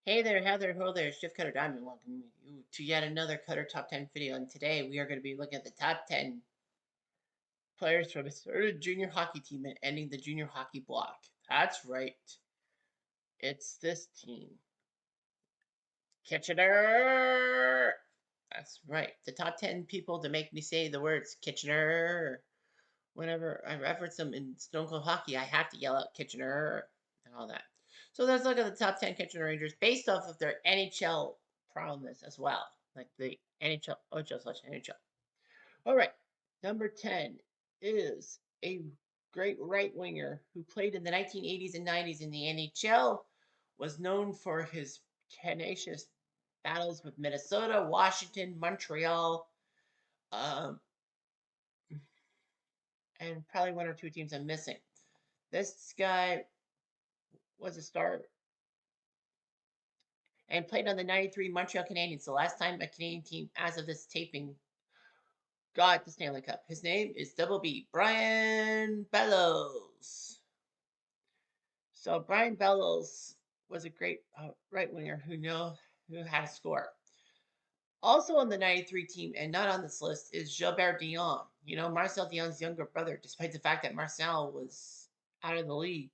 Hey there, how there, ho there, Shift Cutter Diamond. Welcome you to yet another Cutter Top 10 video. And today we are going to be looking at the top 10 players from a started junior hockey team and ending the junior hockey block. That's right. It's this team. Kitchener! That's right. The top 10 people to make me say the words Kitchener. Whenever I reference them in Stone Cold Hockey, I have to yell out Kitchener and all that. So let's look at the top 10 Kitchener Rangers based off of their NHL prowess as well, like the NHL, OHL/NHL. All right, number 10 is a great right winger who played in the 1980s and 90s in the NHL, was known for his tenacious battles with Minnesota, Washington, Montreal, um, and probably one or two teams I'm missing. This guy was a star and played on the 93 Montreal Canadiens, the last time a Canadian team, as of this taping, got the Stanley Cup. His name is Double B, Brian Bellows. So Brian Bellows was a great right winger who had to score. Also on the 93 team and not on this list is Gilbert Dion. You know, Marcel Dion's younger brother, despite the fact that Marcel was out of the league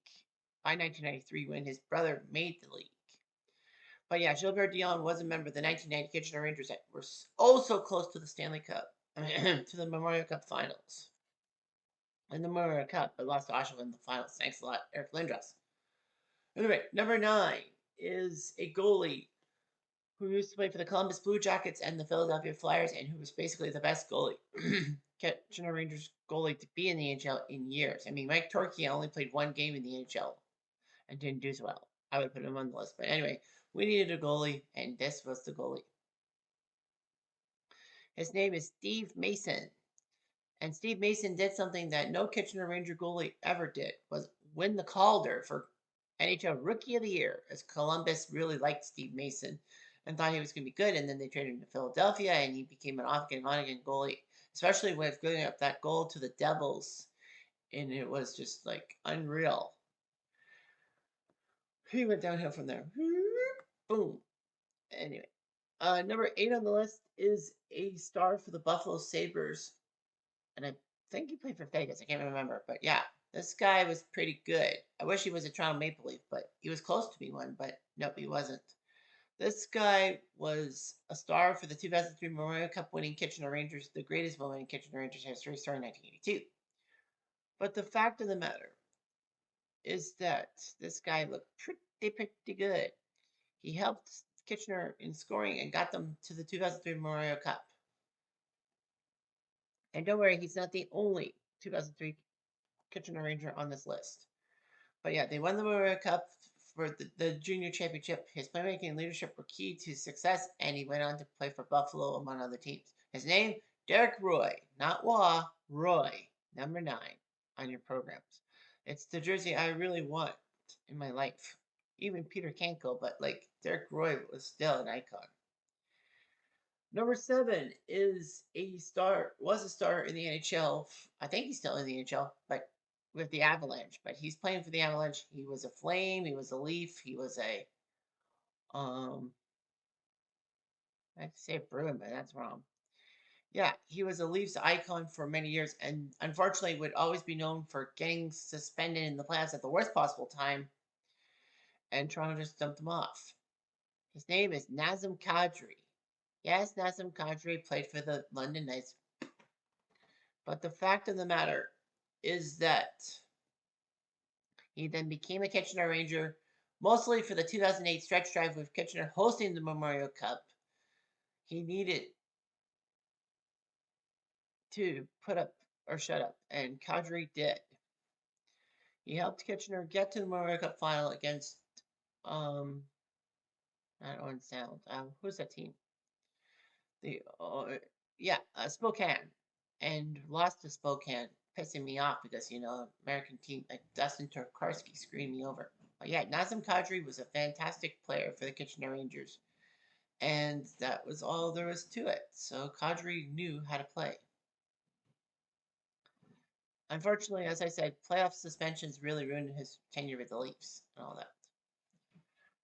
by 1993 when his brother made the league. But yeah, Gilbert Dion was a member of the 1990 Kitchener Rangers that were oh so close to the Stanley Cup, to the Memorial Cup finals. In the Memorial Cup, but lost to Oshawa in the finals. Thanks a lot, Eric Lindros. Anyway, number 9 is a goalie who used to play for the Columbus Blue Jackets and the Philadelphia Flyers, and who was basically the best goalie, Kitchener Rangers goalie to be in the NHL in years. I mean, Mike Torquia only played one game in the NHL and didn't do so well. I would put him on the list. But anyway, we needed a goalie, and this was the goalie. His name is Steve Mason. And Steve Mason did something that no Kitchener Ranger goalie ever did, was win the Calder for NHL Rookie of the Year, as Columbus really liked Steve Mason and thought he was going to be good. And then they traded him to Philadelphia, and he became an on-again goalie, especially with giving up that goal to the Devils. And it was just like unreal. He went downhill from there. Boom. Anyway, number 8 on the list is a star for the Buffalo Sabres, and I think he played for Vegas. I can't remember, but yeah, this guy was pretty good. I wish he was a Toronto Maple Leaf, but he was close to being one, but nope, he wasn't. This guy was a star for the 2003 Memorial Cup winning Kitchener Rangers, the greatest moment in Kitchener Rangers history, starting in 1982. But the fact of the matter is that this guy looked pretty good. He helped Kitchener in scoring and got them to the 2003 Memorial Cup. And don't worry, he's not the only 2003 Kitchener Ranger on this list. But yeah, they won the Memorial Cup for the junior championship. His playmaking and leadership were key to success, and he went on to play for Buffalo among other teams. His name, Derek Roy, not Waugh, Roy, number 9 on your programs. It's the jersey I really want in my life. Even Peter Canko, but like Derek Roy was still an icon. Number 7 is was a star in the NHL. I think he's still in the NHL, but with the Avalanche. But he's playing for the Avalanche. He was a Flame. He was a Leaf. He was a um. I'd say Bruin, but that's wrong. Yeah, he was a Leafs icon for many years, and unfortunately would always be known for getting suspended in the playoffs at the worst possible time. And Toronto just dumped him off. His name is Nazem Kadri. Yes, Nazem Kadri played for the London Knights. But the fact of the matter is that he then became a Kitchener Ranger, mostly for the 2008 stretch drive with Kitchener hosting the Memorial Cup. He needed to put up or shut up, and Kadri did. He helped Kitchener get to the Memorial Cup final against, I don't understand. Who's that team? The Spokane, and lost to Spokane, pissing me off because American team like Dustin Tokarski screwed me over. But yeah, Nazem Kadri was a fantastic player for the Kitchener Rangers, and that was all there was to it. So Kadri knew how to play. Unfortunately, as I said, playoff suspensions really ruined his tenure with the Leafs and all that.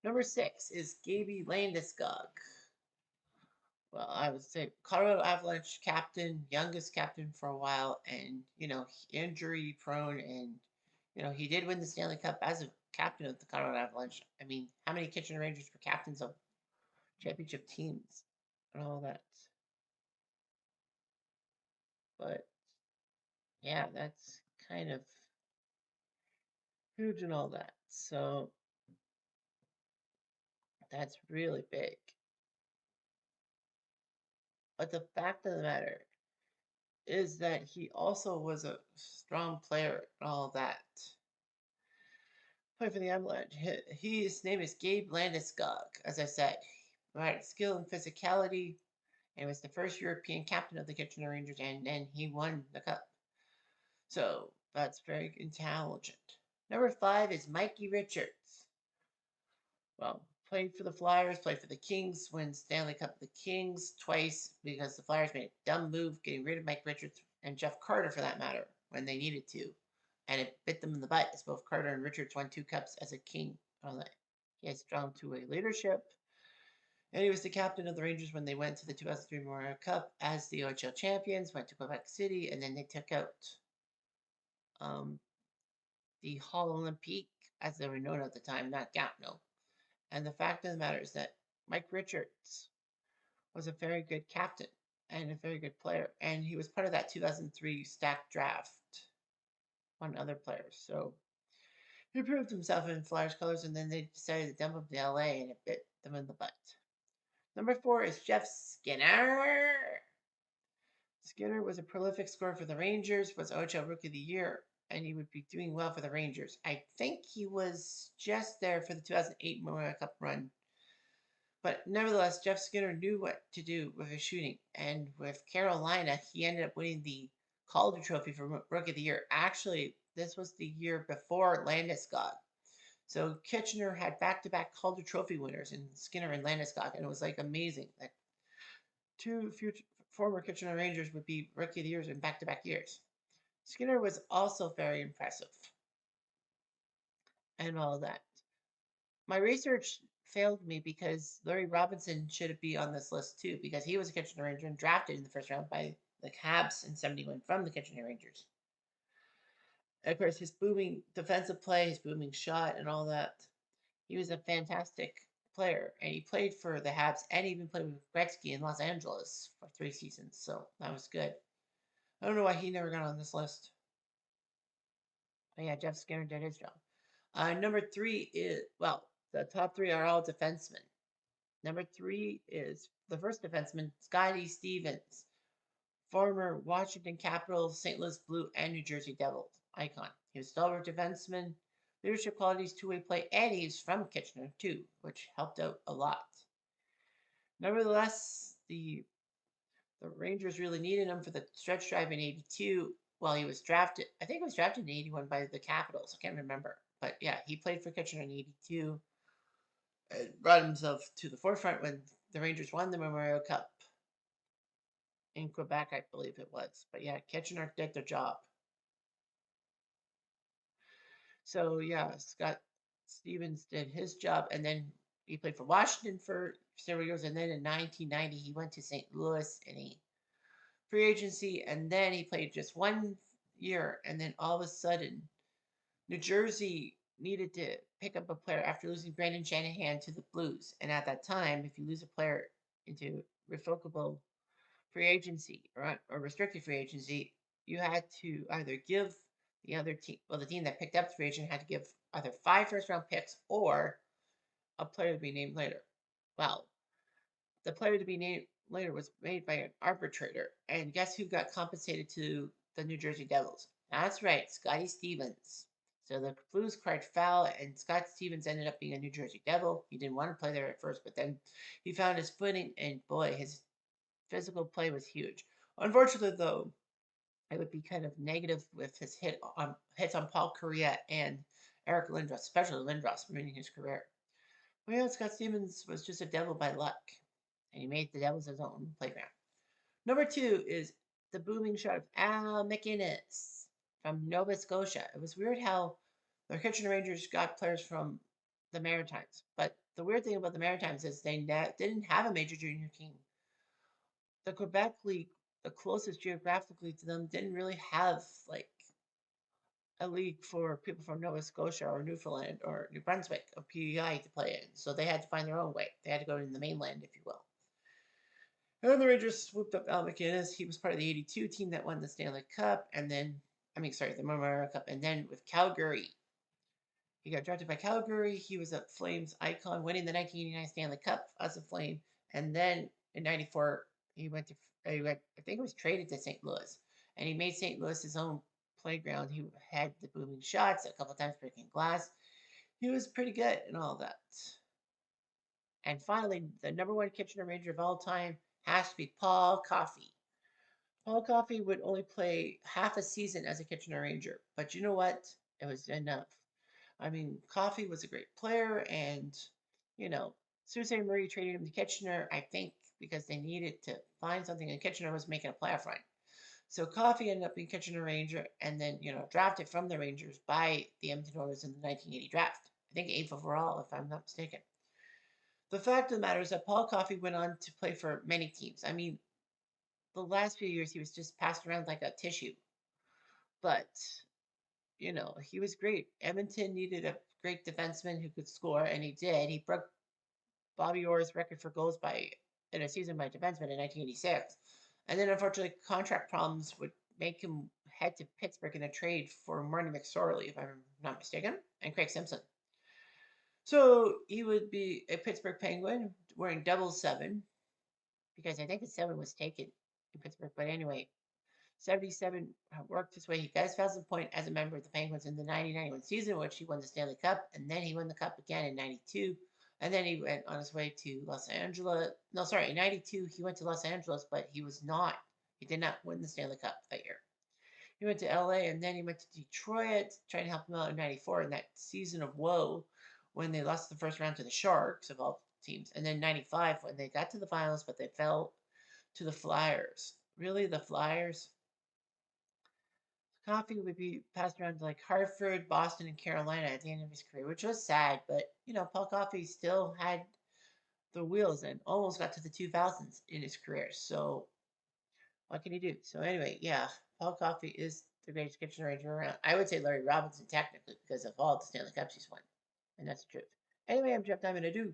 Number 6 is Gaby Landeskog. Well, I would say Colorado Avalanche captain, youngest captain for a while, and injury prone, and he did win the Stanley Cup as a captain of the Colorado Avalanche. I mean, how many Kitchener Rangers were captains of championship teams and all that? But yeah, that's kind of huge and all that. So that's really big. But the fact of the matter is that he also was a strong player and all that. Played for the Avalanche. His name is Gabe Landeskog, as I said. He had skill and physicality, and was the first European captain of the Kitchener Rangers, and then he won the cup. So that's very intelligent. Number 5 is Mikey Richards. Well, played for the Flyers, played for the Kings, wins Stanley Cup of the Kings twice because the Flyers made a dumb move getting rid of Mike Richards and Jeff Carter, for that matter, when they needed to. And it bit them in the butt as both Carter and Richards won 2 cups as a King. He has strong two-way leadership. And he was the captain of the Rangers when they went to the 2003 Memorial Cup as the OHL champions, went to Quebec City, and then they took out the Hall Olympique, as they were known at the time, not Gatineau. And the fact of the matter is that Mike Richards was a very good captain and a very good player. And he was part of that 2003 stacked draft, one other player. So he proved himself in Flyers colors, and then they decided to dump him to LA, and it bit them in the butt. Number 4 is Jeff Skinner. Skinner was a prolific scorer for the Rangers, was OHL Rookie of the Year, and he would be doing well for the Rangers. I think he was just there for the 2008 Memorial Cup run. But nevertheless, Jeff Skinner knew what to do with his shooting. And with Carolina, he ended up winning the Calder Trophy for Rookie of the Year. Actually, this was the year before Landeskog. So Kitchener had back-to-back Calder Trophy winners in Skinner and Landeskog, and it was like amazing. Like 2 former Kitchener Rangers would be Rookie of the Years in back-to-back years. Skinner was also very impressive and all that. My research failed me because Larry Robinson should be on this list too, because he was a Kitchener Ranger and drafted in the first round by the Habs in '71 from the Kitchener Rangers. And of course, his booming defensive play, his booming shot, and all that. He was a fantastic player, and he played for the Habs and even played with Gretzky in Los Angeles for 3 seasons. So that was good. I don't know why he never got on this list. But yeah, Jeff Skinner did his job. Number 3 is, well, the top 3 are all defensemen. Number 3 is the first defenseman, Scotty Stevens, former Washington Capitals, St. Louis Blue, and New Jersey Devils icon. He was a stalwart defenseman, leadership qualities, two-way play, and he's from Kitchener too, which helped out a lot. Nevertheless, the Rangers really needed him for the stretch drive in '82. While he was drafted, I think he was drafted in '81 by the Capitals. I can't remember, but yeah, he played for Kitchener in '82. Brought himself to the forefront when the Rangers won the Memorial Cup in Quebec, I believe it was. But yeah, Kitchener did their job. So yeah, Scott Stevens did his job, and then he played for Washington for several years, and then in 1990 he went to St. Louis in a free agency, and then he played just 1 year, and then all of a sudden, New Jersey needed to pick up a player after losing Brandon Shanahan to the Blues, and at that time, if you lose a player into revocable free agency or restricted free agency, you had to either give the other team, well, the team that picked up the free agent had to give either 5 first-round picks or a player to be named later. Well, the player to be named later was made by an arbitrator, and guess who got compensated to the New Jersey Devils? That's right, Scotty Stevens. So the Blues cried foul, and Scott Stevens ended up being a New Jersey Devil. He didn't want to play there at first, but then he found his footing, and boy, his physical play was huge. Unfortunately, though, it would be kind of negative with his hits on Paul Kariya and Eric Lindros, especially Lindros, ruining his career. Well, yeah, Scott Stevens was just a devil by luck, and he made the Devils his own playground. Number 2 is the booming shot of Al MacInnis from Nova Scotia. It was weird how the Kitchener Rangers got players from the Maritimes, but The weird thing about the Maritimes is they didn't have a major junior team. The Quebec League, the closest geographically to them, didn't really have like a league for people from Nova Scotia or Newfoundland or New Brunswick or PEI to play in. So they had to find their own way. They had to go in the mainland, if you will. And then the Rangers swooped up Al McInnes. He was part of the '82 team that won the Stanley Cup, and then, the Memorial Cup. And then with Calgary, he got drafted by Calgary. He was a Flames icon, winning the 1989 Stanley Cup as a Flame. And then in '94, he went to, I think it was traded to St. Louis. And he made St. Louis his own playground. He had the booming shots, a couple times breaking glass. He was pretty good and all that. And finally, the number one Kitchener Ranger of all time has to be Paul Coffey. Paul Coffey would only play half a season as a Kitchener Ranger, but you know what? It was enough. I mean, Coffey was a great player, and you know, Sault Ste. Marie traded him to Kitchener, I think, because they needed to find something, and Kitchener was making a playoff run. So Coffey ended up being Kitchener Ranger, and then drafted from the Rangers by the Edmonton Oilers in the 1980 draft. I think eighth overall, if I'm not mistaken. The fact of the matter is that Paul Coffey went on to play for many teams. I mean, the last few years he was just passed around like a tissue, but he was great. Edmonton needed a great defenseman who could score, and he did. He broke Bobby Orr's record for goals in a season by defenseman in 1986. And then, unfortunately, contract problems would make him head to Pittsburgh in a trade for Marty McSorley, if I'm not mistaken, and Craig Simpson. So he would be a Pittsburgh Penguin wearing double 7, because I think the 7 was taken in Pittsburgh. But anyway, 77 worked his way. He got his 1,000th point as a member of the Penguins in the 1991 season, in which he won the Stanley Cup, and then he won the Cup again in '92. And then he went on his way to Los Angeles. No, sorry, in '92 he went to Los Angeles, but he did not win the Stanley Cup that year. He went to LA, and then he went to Detroit, trying to help him out in '94 in that season of woe when they lost the first round to the Sharks of all teams. And then '95 when they got to the finals, but they fell to the Flyers. Really, the Flyers? Coffee would be passed around to like Hartford, Boston, and Carolina at the end of his career, which was sad. But Paul Coffey still had the wheels and almost got to the 2000s in his career. So what can he do? So anyway, yeah, Paul Coffey is the greatest Kitchener Ranger around. I would say Larry Robinson technically because of all the Stanley Cups he's won, and that's the truth. Anyway, I'm Jeff Diamond. Adieu.